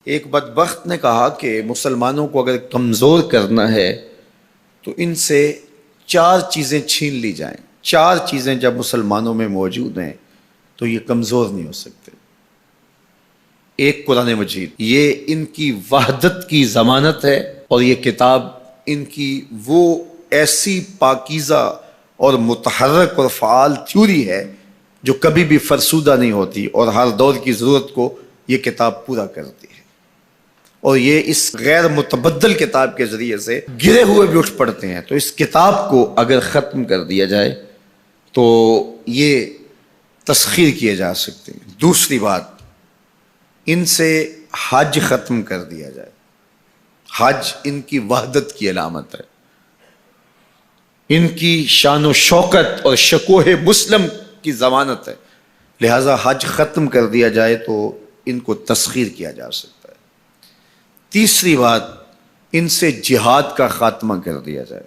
ایک بدبخت نے کہا کہ مسلمانوں کو اگر کمزور کرنا ہے تو ان سے 4 چیزیں چھین لی جائیں. 4 چیزیں جب مسلمانوں میں موجود ہیں تو یہ کمزور نہیں ہو سکتے. ایک قرآن مجید، یہ ان کی وحدت کی ضمانت ہے، اور یہ کتاب ان کی وہ ایسی پاکیزہ اور متحرک اور فعال تھیوری ہے جو کبھی بھی فرسودہ نہیں ہوتی اور ہر دور کی ضرورت کو یہ کتاب پورا کرتی ہے. اور یہ اس غیر متبدل کتاب کے ذریعے سے گرے ہوئے بھی اٹھ پڑتے ہیں. تو اس کتاب کو اگر ختم کر دیا جائے تو یہ تسخیر کیے جا سکتے ہیں. دوسری بات، ان سے حج ختم کر دیا جائے. حج ان کی وحدت کی علامت ہے، ان کی شان و شوکت اور شکوہ مسلم کی ضمانت ہے. لہذا حج ختم کر دیا جائے تو ان کو تسخیر کیا جا سکتا ہے. تیسری بات، ان سے جہاد کا خاتمہ کر دیا جائے.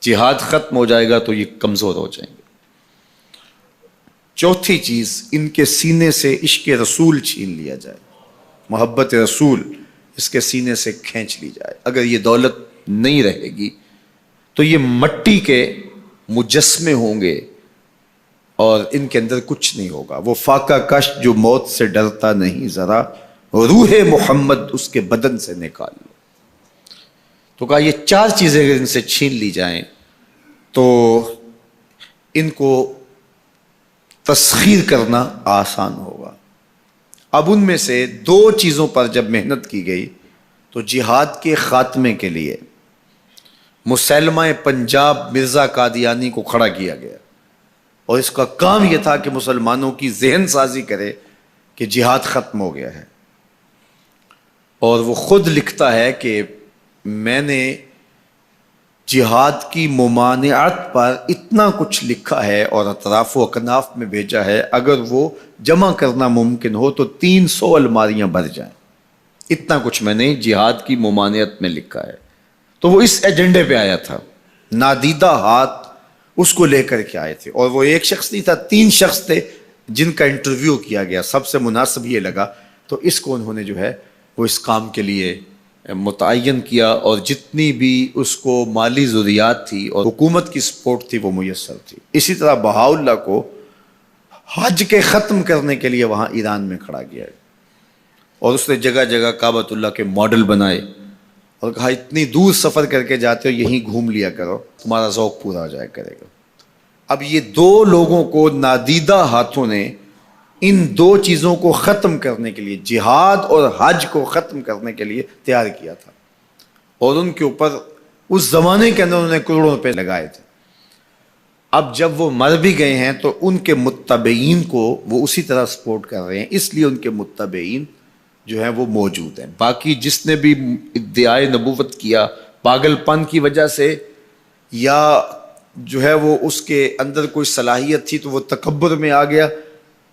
جہاد ختم ہو جائے گا تو یہ کمزور ہو جائیں گے. چوتھی چیز، ان کے سینے سے عشق رسول چھین لیا جائے. محبت رسول اس کے سینے سے کھینچ لی جائے. اگر یہ دولت نہیں رہے گی تو یہ مٹی کے مجسمے ہوں گے اور ان کے اندر کچھ نہیں ہوگا. وہ فاقہ کش جو موت سے ڈرتا نہیں ذرا، روح محمد اس کے بدن سے نکال لو. تو کہا یہ 4 چیزیں اگر ان سے چھین لی جائیں تو ان کو تسخیر کرنا آسان ہوگا. اب ان میں سے 2 چیزوں پر جب محنت کی گئی تو جہاد کے خاتمے کے لیے مسلمہ پنجاب مرزا قادیانی کو کھڑا کیا گیا، اور اس کا کام یہ تھا کہ مسلمانوں کی ذہن سازی کرے کہ جہاد ختم ہو گیا ہے. اور وہ خود لکھتا ہے کہ میں نے جہاد کی ممانعت پر اتنا کچھ لکھا ہے اور اطراف و اکناف میں بھیجا ہے، اگر وہ جمع کرنا ممکن ہو تو 300 الماریاں بھر جائیں. اتنا کچھ میں نے جہاد کی ممانعت میں لکھا ہے. تو وہ اس ایجنڈے پہ آیا تھا. نادیدہ ہاتھ اس کو لے کر کے آئے تھے، اور وہ ایک شخص نہیں تھا، 3 شخص تھے جن کا انٹرویو کیا گیا. سب سے مناسب یہ لگا تو اس کو انہوں نے جو ہے وہ اس کام کے لیے متعین کیا، اور جتنی بھی اس کو مالی ضروریات تھی اور حکومت کی سپورٹ تھی وہ میسر تھی. اسی طرح بہاءاللہ کو حج کے ختم کرنے کے لیے وہاں ایران میں کھڑا کیا ہے، اور اس نے جگہ جگہ کعبۃ اللہ کے ماڈل بنائے اور کہا اتنی دور سفر کر کے جاتے ہو یہیں گھوم لیا کرو، تمہارا ذوق پورا ہو جایا کرے گا. اب یہ 2 لوگوں کو نادیدہ ہاتھوں نے ان 2 چیزوں کو ختم کرنے کے لیے، جہاد اور حج کو ختم کرنے کے لیے تیار کیا تھا، اور ان کے اوپر اس زمانے کے اندر انہوں نے کروڑوں روپے لگائے تھے. اب جب وہ مر بھی گئے ہیں تو ان کے متبعین کو وہ اسی طرح سپورٹ کر رہے ہیں، اس لیے ان کے متبعین جو ہیں وہ موجود ہیں. باقی جس نے بھی ادعائے نبوت کیا پاگل پن کی وجہ سے، یا جو ہے وہ اس کے اندر کوئی صلاحیت تھی تو وہ تکبر میں آ گیا،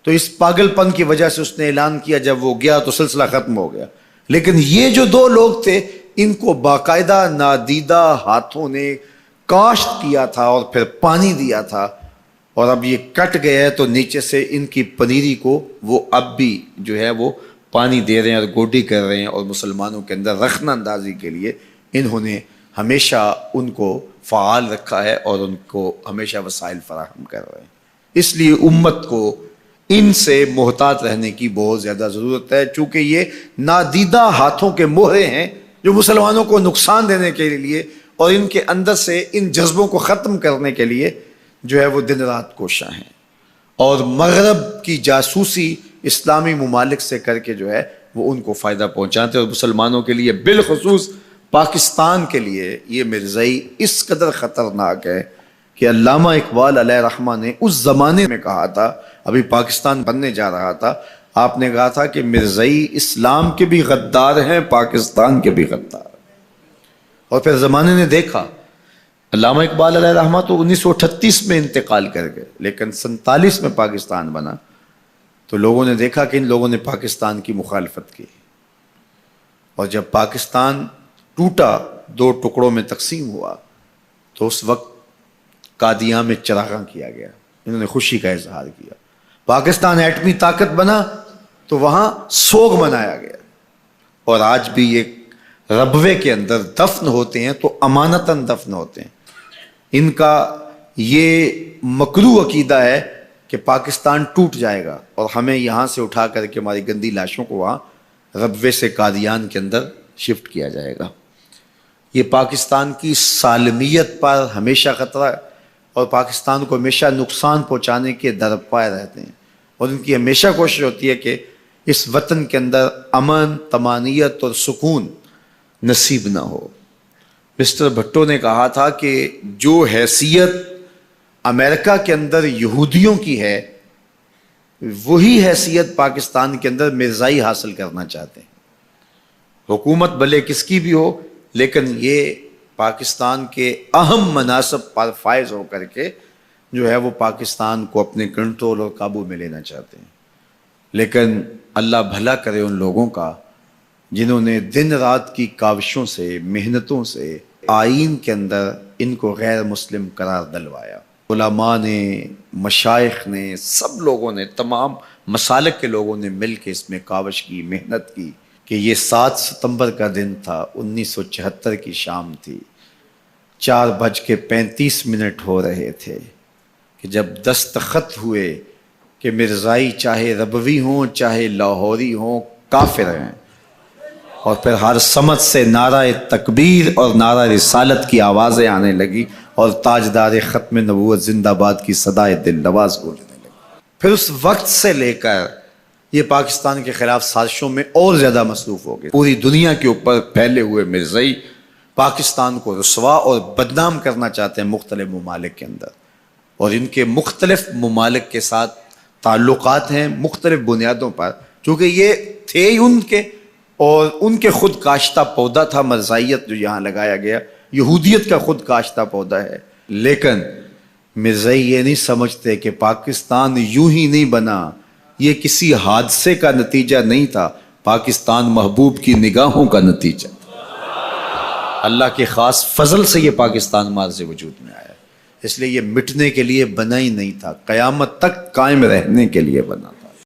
تو اس پاگل پن کی وجہ سے اس نے اعلان کیا، جب وہ گیا تو سلسلہ ختم ہو گیا. لیکن یہ جو 2 لوگ تھے ان کو باقاعدہ نادیدہ ہاتھوں نے کاشت کیا تھا اور پھر پانی دیا تھا، اور اب یہ کٹ گیا ہے تو نیچے سے ان کی پنیری کو وہ اب بھی جو ہے وہ پانی دے رہے ہیں اور گوڈی کر رہے ہیں، اور مسلمانوں کے اندر رخنہ اندازی کے لیے انہوں نے ہمیشہ ان کو فعال رکھا ہے اور ان کو ہمیشہ وسائل فراہم کر رہے ہیں. اس لیے امت کو ان سے محتاط رہنے کی بہت زیادہ ضرورت ہے، چونکہ یہ نادیدہ ہاتھوں کے مہرے ہیں جو مسلمانوں کو نقصان دینے کے لیے اور ان کے اندر سے ان جذبوں کو ختم کرنے کے لیے جو ہے وہ دن رات کوشاں ہیں، اور مغرب کی جاسوسی اسلامی ممالک سے کر کے جو ہے وہ ان کو فائدہ پہنچاتے ہیں. اور مسلمانوں کے لیے بالخصوص پاکستان کے لیے یہ مرزائی اس قدر خطرناک ہے کہ علامہ اقبال علیہ رحمہ نے اس زمانے میں کہا تھا، ابھی پاکستان بننے جا رہا تھا، آپ نے کہا تھا کہ مرزائی اسلام کے بھی غدار ہیں، پاکستان کے بھی غدار ہیں. اور پھر زمانے نے دیکھا. علامہ اقبال علیہ رحمہ تو 1938 میں انتقال کر گئے، لیکن 47 میں پاکستان بنا تو لوگوں نے دیکھا کہ ان لوگوں نے پاکستان کی مخالفت کی، اور جب پاکستان ٹوٹا، 2 ٹکڑوں میں تقسیم ہوا، تو اس وقت قادیاں میں چراغاں کیا گیا، انہوں نے خوشی کا اظہار کیا. پاکستان ایٹمی طاقت بنا تو وہاں سوگ منایا گیا. اور آج بھی یہ ربوے کے اندر دفن ہوتے ہیں تو امانتاً دفن ہوتے ہیں. ان کا یہ مکروہ عقیدہ ہے کہ پاکستان ٹوٹ جائے گا اور ہمیں یہاں سے اٹھا کر کے ہماری گندی لاشوں کو وہاں ربوے سے قادیان کے اندر شفٹ کیا جائے گا. یہ پاکستان کی سالمیت پر ہمیشہ خطرہ ہے اور پاکستان کو ہمیشہ نقصان پہنچانے کے درپائے رہتے ہیں، اور ان کی ہمیشہ کوشش ہوتی ہے کہ اس وطن کے اندر امن، طمانینت اور سکون نصیب نہ ہو. مسٹر بھٹو نے کہا تھا کہ جو حیثیت امریکہ کے اندر یہودیوں کی ہے وہی حیثیت پاکستان کے اندر مرزائی حاصل کرنا چاہتے ہیں. حکومت بھلے کس کی بھی ہو، لیکن یہ پاکستان کے اہم مناصب پر فائز ہو کر کے جو ہے وہ پاکستان کو اپنے کنٹرول اور قابو میں لینا چاہتے ہیں. لیکن اللہ بھلا کرے ان لوگوں کا جنہوں نے دن رات کی کاوشوں سے، محنتوں سے آئین کے اندر ان کو غیر مسلم قرار دلوایا. علماء نے، مشائخ نے، سب لوگوں نے، تمام مسالک کے لوگوں نے مل کے اس میں کاوش کی، محنت کی کہ یہ 7 ستمبر کا دن تھا، 1974 کی شام تھی، 4:35 ہو رہے تھے کہ جب دستخط ہوئے کہ مرزائی چاہے ربوی ہوں چاہے لاہوری ہوں کافر ہیں، اور پھر ہر سمت سے نعرہ تکبیر اور نعرہ رسالت کی آوازیں آنے لگی اور تاجدار ختم نبوت زندہ باد کی صدائے دل نواز گونجنے لگی. پھر اس وقت سے لے کر یہ پاکستان کے خلاف سازشوں میں اور زیادہ مصروف ہو گئے. پوری دنیا کے اوپر پھیلے ہوئے مرزائی پاکستان کو رسوا اور بدنام کرنا چاہتے ہیں مختلف ممالک کے اندر، اور ان کے مختلف ممالک کے ساتھ تعلقات ہیں مختلف بنیادوں پر، چونکہ یہ تھے ان کے، اور ان کے خود کاشتہ پودا تھا مرزائیت جو یہاں لگایا گیا، یہودیت کا خود کاشتہ پودا ہے. لیکن مرزائی یہ نہیں سمجھتے کہ پاکستان یوں ہی نہیں بنا، یہ کسی حادثے کا نتیجہ نہیں تھا، پاکستان محبوب کی نگاہوں کا نتیجہ تھا. اللہ کے خاص فضل سے یہ پاکستان مارز وجود میں آیا، اس لیے یہ مٹنے کے لیے بنا ہی نہیں تھا، قیامت تک قائم رہنے کے لیے بنا تھا.